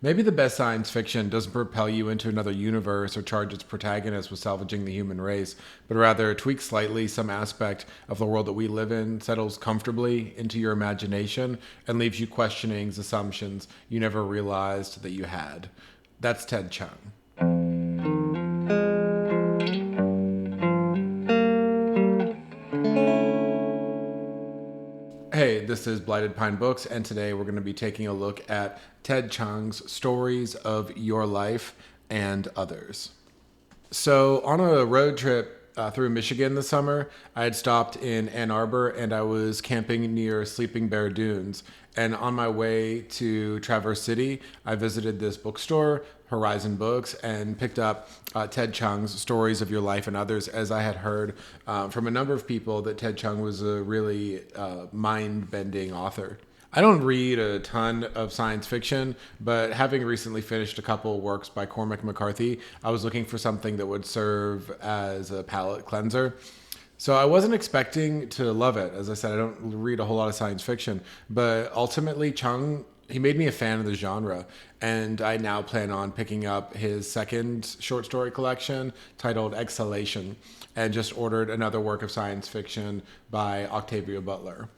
Maybe the best science fiction doesn't propel you into another universe or charge its protagonist with salvaging the human race, but rather tweaks slightly some aspect of the world that we live in, settles comfortably into your imagination, and leaves you questioning assumptions you never realized that you had. That's Ted Chiang. Hey, this is Blighted Pine Books, and today we're going to be taking a look at Ted Chiang's Stories of Your Life and Others. So, on a road trip through Michigan this summer, I had stopped in Ann Arbor and I was camping near Sleeping Bear Dunes. And on my way to Traverse City, I visited this bookstore, Horizon Books, and picked up Ted Chiang's Stories of Your Life and Others, as I had heard from a number of people that Ted Chiang was a really mind-bending author. I don't read a ton of science fiction, but having recently finished a couple works by Cormac McCarthy, I was looking for something that would serve as a palate cleanser. So I wasn't expecting to love it. As I said, I don't read a whole lot of science fiction, but ultimately Chung, he made me a fan of the genre, and I now plan on picking up his second short story collection titled Exhalation, and just ordered another work of science fiction by Octavia Butler.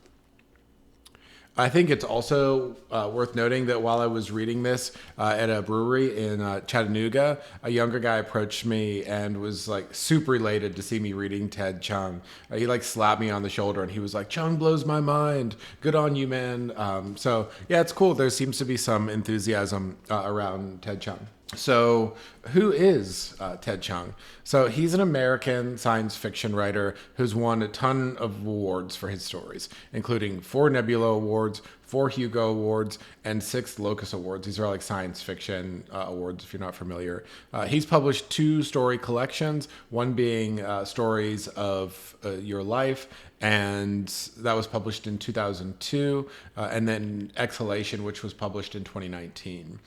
I think it's also worth noting that while I was reading this at a brewery in Chattanooga, a younger guy approached me and was like super elated to see me reading Ted Chiang. He like slapped me on the shoulder and he was like, "Chiang blows my mind. Good on you, man." So yeah, it's cool. There seems to be some enthusiasm around Ted Chiang. So, who is Ted Chiang? So, he's an American science fiction writer who's won a ton of awards for his stories, including 4 Nebula Awards, 4 Hugo Awards, and 6 Locus Awards. These are like science fiction awards, if you're not familiar. He's published 2 story collections, one being Stories of Your Life, and that was published in 2002, and then Exhalation, which was published in 2019.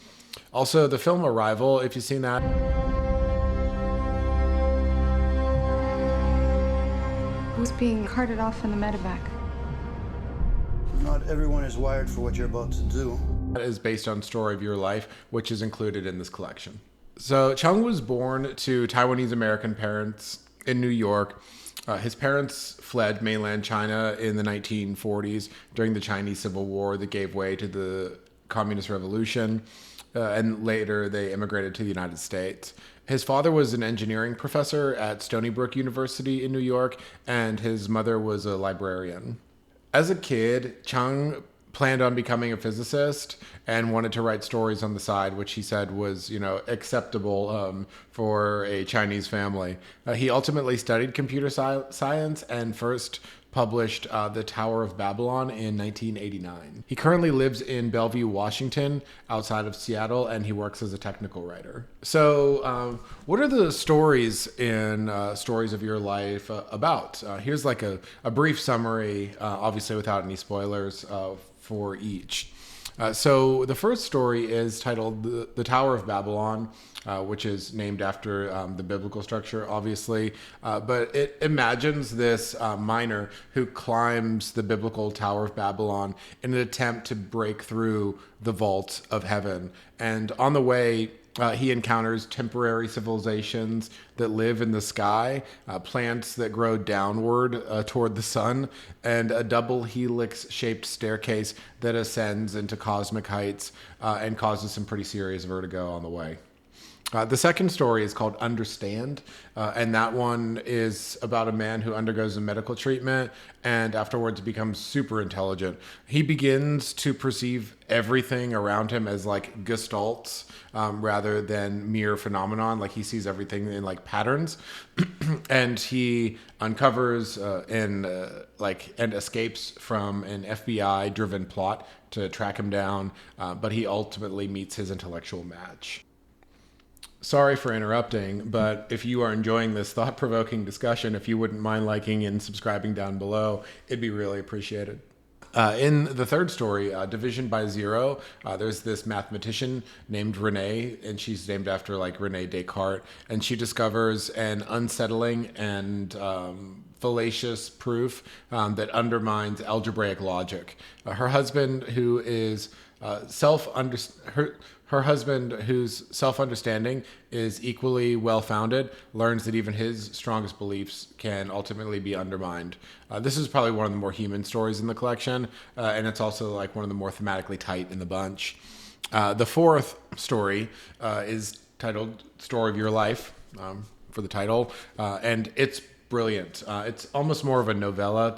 Also, the film Arrival, if you've seen that. Who's being carted off in the medevac? Not everyone is wired for what you're about to do. That is based on Story of Your Life, which is included in this collection. So, Chung was born to Taiwanese American parents in New York. His parents fled mainland China in the 1940s during the Chinese Civil War that gave way to the Communist Revolution. And later they immigrated to the United States. His father was an engineering professor at Stony Brook University in New York, and his mother was a librarian. As a kid, Chung planned on becoming a physicist and wanted to write stories on the side, which he said was, acceptable for a Chinese family. He ultimately studied computer science and first published The Tower of Babylon in 1989. He currently lives in Bellevue, Washington, outside of Seattle, and he works as a technical writer. So, what are the stories in Stories of Your Life about? Here's like a brief summary, obviously without any spoilers for each. So the first story is titled The Tower of Babylon, which is named after the biblical structure, obviously. But it imagines this miner who climbs the biblical Tower of Babylon in an attempt to break through the vault of heaven. And on the way, he encounters temporary civilizations that live in the sky, plants that grow downward toward the sun, and a double helix-shaped staircase that ascends into cosmic heights and causes some pretty serious vertigo on the way. The second story is called Understand, and that one is about a man who undergoes a medical treatment and afterwards becomes super intelligent. He begins to perceive everything around him as like gestalts rather than mere phenomenon. Like he sees everything in like patterns, and he uncovers and escapes from an FBI-driven plot to track him down, but he ultimately meets his intellectual match. Sorry for interrupting, but if you are enjoying this thought-provoking discussion, if you wouldn't mind liking and subscribing down below, it'd be really appreciated. In the third story, Division by Zero, there's this mathematician named Renee, and she's named after like Rene Descartes, and she discovers an unsettling and fallacious proof that undermines algebraic logic. Her husband, who is Her husband, whose self-understanding is equally well-founded, learns that even his strongest beliefs can ultimately be undermined. This is probably one of the more human stories in the collection, and it's also like one of the more thematically tight in the bunch. The fourth story is titled "Story of Your Life" for the title, and it's brilliant. It's almost more of a novella.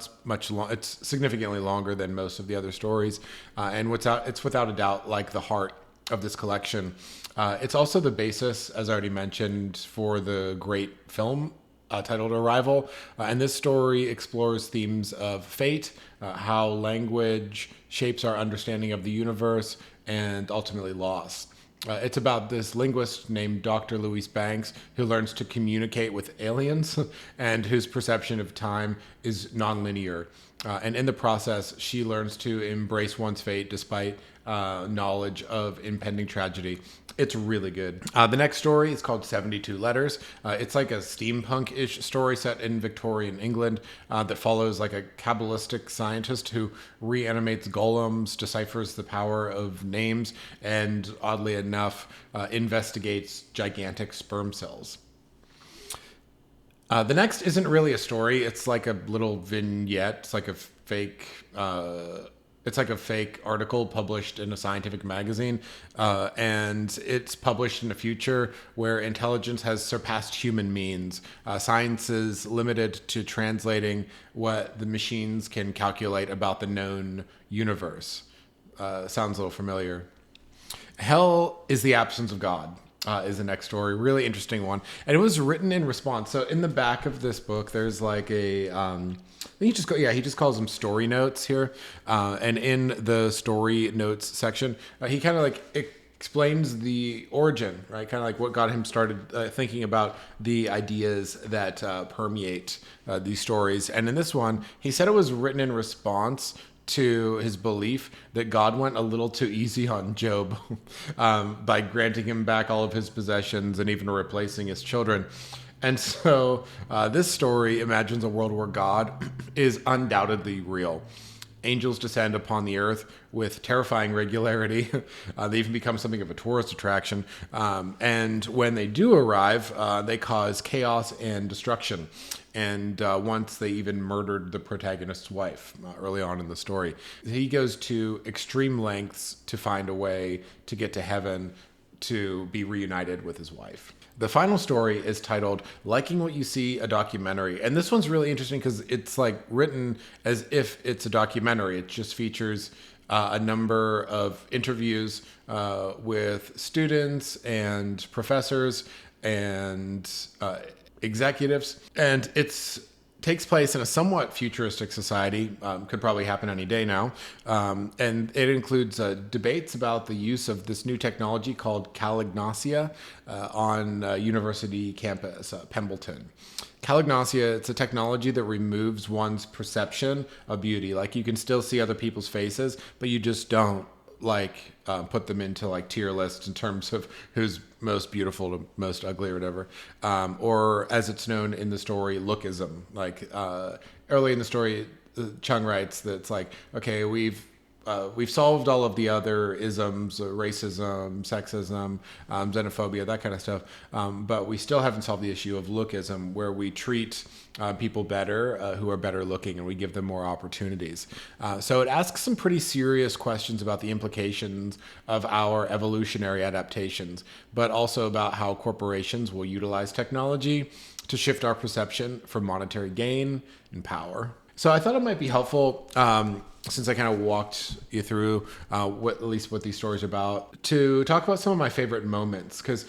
It's significantly longer than most of the other stories, and it's without a doubt like the heart of this collection. It's also the basis, as I already mentioned, for the great film titled Arrival. And this story explores themes of fate, how language shapes our understanding of the universe, and ultimately loss. It's about this linguist named Dr. Louise Banks who learns to communicate with aliens and whose perception of time is nonlinear. And in the process, she learns to embrace one's fate despite knowledge of impending tragedy. It's really good. The next story is called 72 Letters. It's like a steampunk-ish story set in Victorian England that follows like a Kabbalistic scientist who reanimates golems, deciphers the power of names, and oddly enough, investigates gigantic sperm cells. The next isn't really a story. It's like a little vignette. It's like a fake. It's like a fake article published in a scientific magazine, and it's published in a future where intelligence has surpassed human means. Science is limited to translating what the machines can calculate about the known universe. Sounds a little familiar. Hell is the absence of God. Is the next story. Really interesting one. And it was written in response. So in the back of this book, there's like he just calls them story notes here. And in the story notes section, he kind of like explains the origin, right? Kind of like what got him started thinking about the ideas that permeate these stories. And in this one, he said it was written in response to his belief that God went a little too easy on Job by granting him back all of his possessions and even replacing his children. And so this story imagines a world where God is undoubtedly real. Angels descend upon the earth with terrifying regularity. They even become something of a tourist attraction. And when they do arrive, they cause chaos and destruction. And once they even murdered the protagonist's wife early on in the story. He goes to extreme lengths to find a way to get to heaven to be reunited with his wife. The final story is titled Liking What You See, a Documentary. And this one's really interesting because it's like written as if it's a documentary. It just features a number of interviews with students and professors and executives. And it's takes place in a somewhat futuristic society, could probably happen any day now. And it includes debates about the use of this new technology called Calignosia on university campus, Pembleton. Calignosia, it's a technology that removes one's perception of beauty. Like you can still see other people's faces, but you just don't put them into like tier lists in terms of who's most beautiful to most ugly or whatever. Or as it's known in the story, lookism. Early in the story, Chiang writes that it's like, okay, we've solved all of the other isms, racism, sexism, xenophobia, that kind of stuff. But we still haven't solved the issue of lookism, where we treat people better who are better looking, and we give them more opportunities. So it asks some pretty serious questions about the implications of our evolutionary adaptations, but also about how corporations will utilize technology to shift our perception for monetary gain and power. So I thought it might be helpful, since I kind of walked you through at least what these stories are about, to talk about some of my favorite moments. Because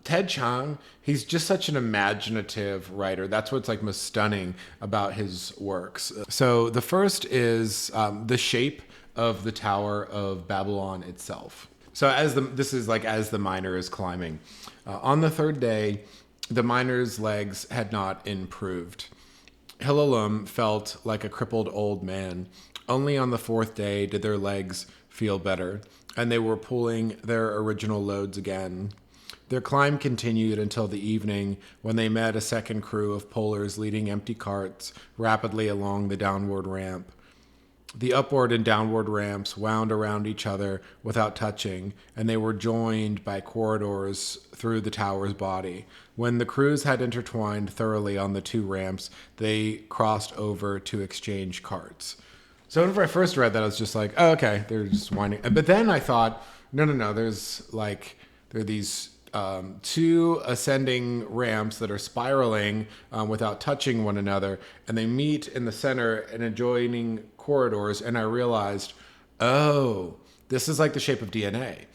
Ted Chiang, he's just such an imaginative writer. That's what's like most stunning about his works. So the first is the shape of the Tower of Babylon itself. So as the miner is climbing. On the third day, the miner's legs had not improved. Hilalum felt like a crippled old man. Only on the fourth day did their legs feel better, and they were pulling their original loads again. Their climb continued until the evening, when they met a second crew of pullers leading empty carts rapidly along the downward ramp. The upward and downward ramps wound around each other without touching, and they were joined by corridors through the tower's body. When the crews had intertwined thoroughly on the two ramps, they crossed over to exchange carts. So whenever I first read that, I was just like, oh, okay, they're just winding. But then I thought, no, there are these two ascending ramps that are spiraling without touching one another, and they meet in the center and adjoining corridors. And I realized, oh, this is like the shape of DNA.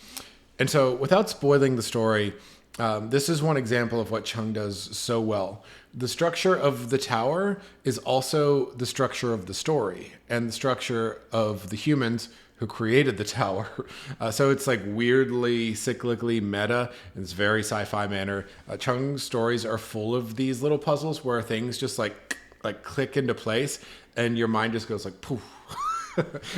And so, without spoiling the story, this is one example of what Chiang does so well. The structure of the tower is also the structure of the story and the structure of the humans who created the tower. So it's like weirdly, cyclically meta in this very sci-fi manner. Chiang's stories are full of these little puzzles where things just like click into place and your mind just goes like poof.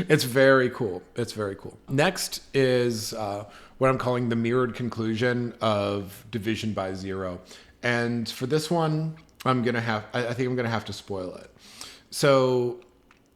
It's very cool. It's very cool. Next is what I'm calling the mirrored conclusion of Division by Zero. And for this one, I think I'm gonna have to spoil it. So,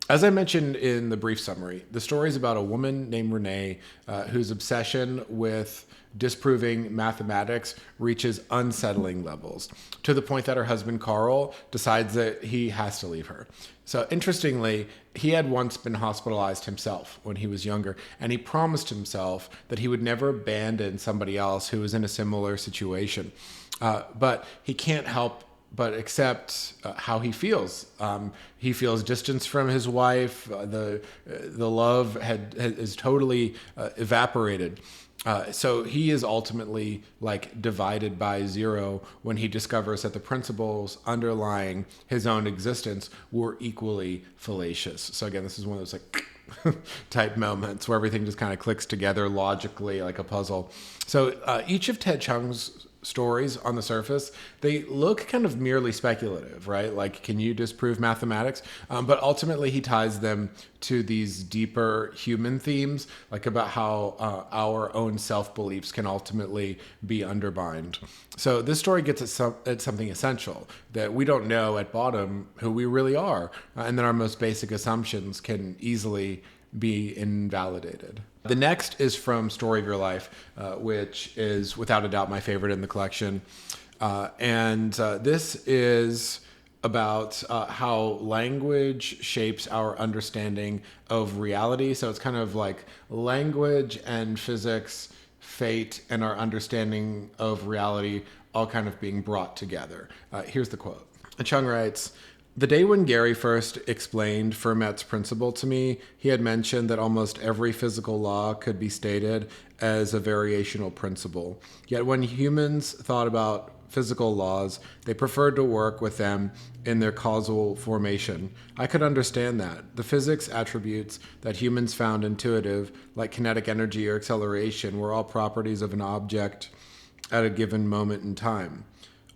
as I mentioned in the brief summary, the story is about a woman named Renee whose obsession with disproving mathematics reaches unsettling levels, to the point that her husband Carl decides that he has to leave her. So interestingly, he had once been hospitalized himself when he was younger, and he promised himself that he would never abandon somebody else who was in a similar situation. But he can't help but accept how he feels. He feels distance from his wife. The love is totally evaporated. So he is ultimately like divided by zero when he discovers that the principles underlying his own existence were equally fallacious. So again, this is one of those like type moments where everything just kind of clicks together logically like a puzzle. So each of Ted Chiang's stories on the surface, they look kind of merely speculative, right? Like, can you disprove mathematics? But ultimately he ties them to these deeper human themes, like about how our own self-beliefs can ultimately be undermined. So this story gets at something essential, that we don't know at bottom who we really are, and that our most basic assumptions can easily be invalidated. The next is from Story of Your Life, which is without a doubt my favorite in the collection. And this is about how language shapes our understanding of reality. So it's kind of like language and physics, fate, and our understanding of reality all kind of being brought together. Here's the quote. Chiang writes, "The day when Gary first explained Fermat's principle to me, he had mentioned that almost every physical law could be stated as a variational principle. Yet when humans thought about physical laws, they preferred to work with them in their causal formation. I could understand that. The physics attributes that humans found intuitive, like kinetic energy or acceleration, were all properties of an object at a given moment in time.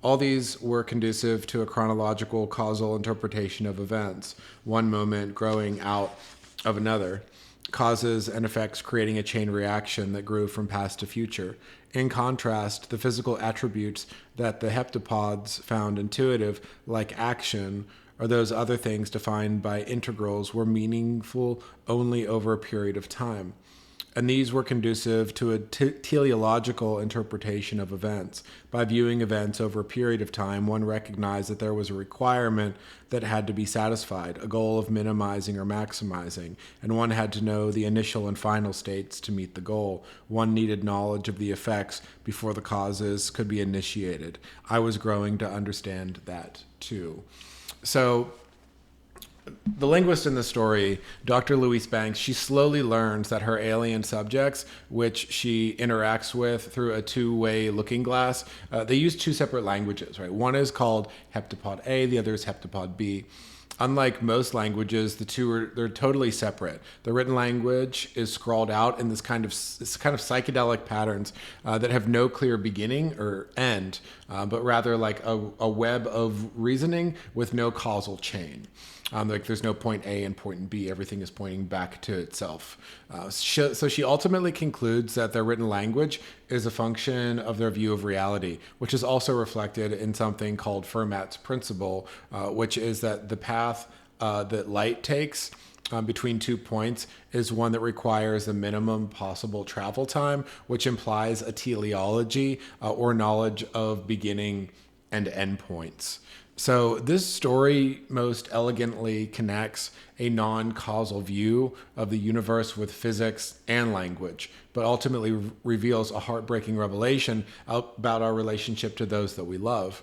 All these were conducive to a chronological causal interpretation of events, one moment growing out of another, causes and effects creating a chain reaction that grew from past to future. In contrast, the physical attributes that the heptapods found intuitive, like action, or those other things defined by integrals, were meaningful only over a period of time. And these were conducive to a teleological interpretation of events. By viewing events over a period of time, one recognized that there was a requirement that had to be satisfied, a goal of minimizing or maximizing, and one had to know the initial and final states to meet the goal. One needed knowledge of the effects before the causes could be initiated. I was growing to understand that too." So the linguist in the story, Dr. Louise Banks, she slowly learns that her alien subjects, which she interacts with through a two-way looking glass, they use two separate languages, right? One is called heptapod A, the other is heptapod B. Unlike most languages, they're totally separate. The written language is scrawled out in this kind of psychedelic patterns that have no clear beginning or end, but rather like a web of reasoning with no causal chain. Like there's no point A and point B. Everything is pointing back to itself. So she ultimately concludes that their written language is a function of their view of reality, which is also reflected in something called Fermat's principle, which is that the path that light takes between 2 points is one that requires the minimum possible travel time, which implies a teleology or knowledge of beginning and end points. So this story most elegantly connects a non-causal view of the universe with physics and language, but ultimately reveals a heartbreaking revelation about our relationship to those that we love.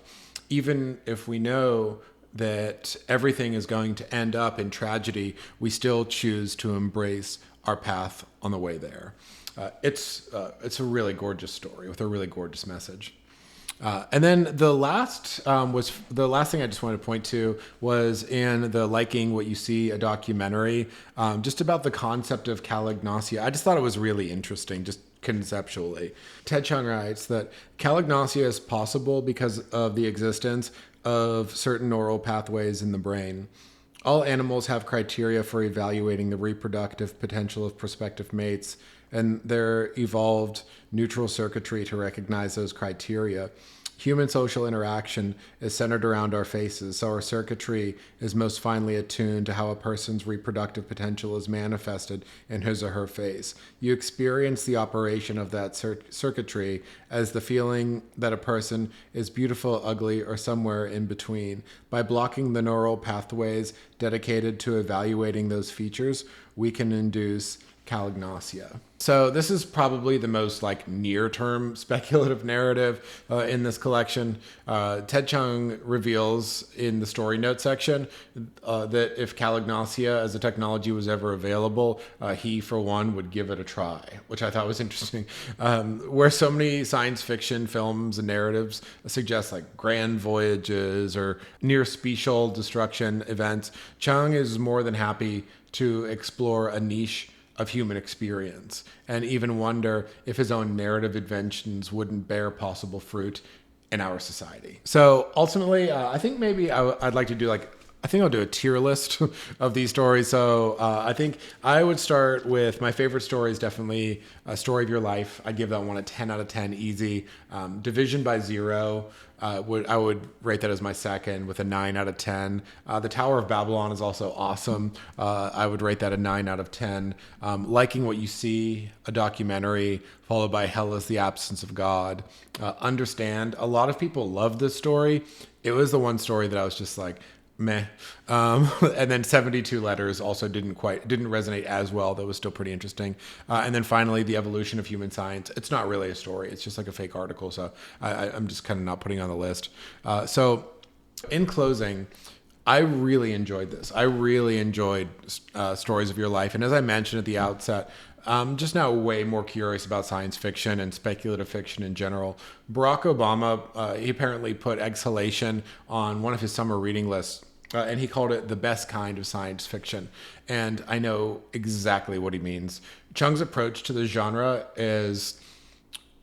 Even if we know that everything is going to end up in tragedy, we still choose to embrace our path on the way there. It's a really gorgeous story with a really gorgeous message. And then the last thing I just wanted to point to was in the Liking What You See, a documentary, just about the concept of calognosia. I just thought it was really interesting, just conceptually. Ted Chiang writes that calognosia is possible because of the existence of certain neural pathways in the brain. All animals have criteria for evaluating the reproductive potential of prospective mates, and their evolved neutral circuitry to recognize those criteria. Human social interaction is centered around our faces, so our circuitry is most finely attuned to how a person's reproductive potential is manifested in his or her face. You experience the operation of that circuitry as the feeling that a person is beautiful, ugly, or somewhere in between. By blocking the neural pathways dedicated to evaluating those features, we can induce calognosia. So this is probably the most near-term speculative narrative in this collection. Ted Chiang reveals in the story note section that if calognosia as a technology was ever available, he for one would give it a try, which I thought was interesting. Where so many science fiction films and narratives suggest grand voyages or near special destruction events, Chiang is more than happy to explore a niche of human experience and even wonder if his own narrative inventions wouldn't bear possible fruit in our society. So ultimately, I think maybe I'd like to do I think I'll do a tier list of these stories. So I think I would start with my favorite story is definitely A Story of Your Life. I'd give that one a 10 out of 10 easy. Division by Zero, I would rate that as my second with a 9 out of 10. The Tower of Babylon is also awesome. I would rate that a 9 out of 10. Liking What You See, a documentary, followed by Hell is the Absence of God. Understand, a lot of people love this story. It was the one story that I was just meh. And then 72 Letters also didn't resonate as well. That was still pretty interesting. And then finally, The Evolution of Human Science. It's not really a story. It's just a fake article. So I'm just kind of not putting it on the list. So in closing, I really enjoyed this. I really enjoyed Stories of Your Life. And as I mentioned at the outset, I'm just now way more curious about science fiction and speculative fiction in general. Barack Obama, he apparently put Exhalation on one of his summer reading lists. And he called it the best kind of science fiction. And I know exactly what he means. Chiang's approach to the genre is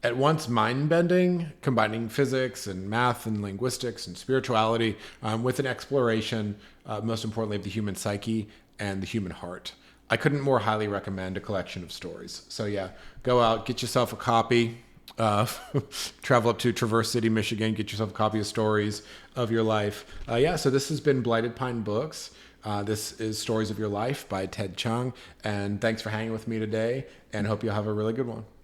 at once mind-bending, combining physics and math and linguistics and spirituality with an exploration, most importantly, of the human psyche and the human heart. I couldn't more highly recommend a collection of stories. So yeah, go out, get yourself a copy. Travel up to Traverse City, Michigan, get yourself a copy of Stories of Your Life. So this has been Blighted Pine Books. This is Stories of Your Life by Ted Chiang. And thanks for hanging with me today, and hope you'll have a really good one.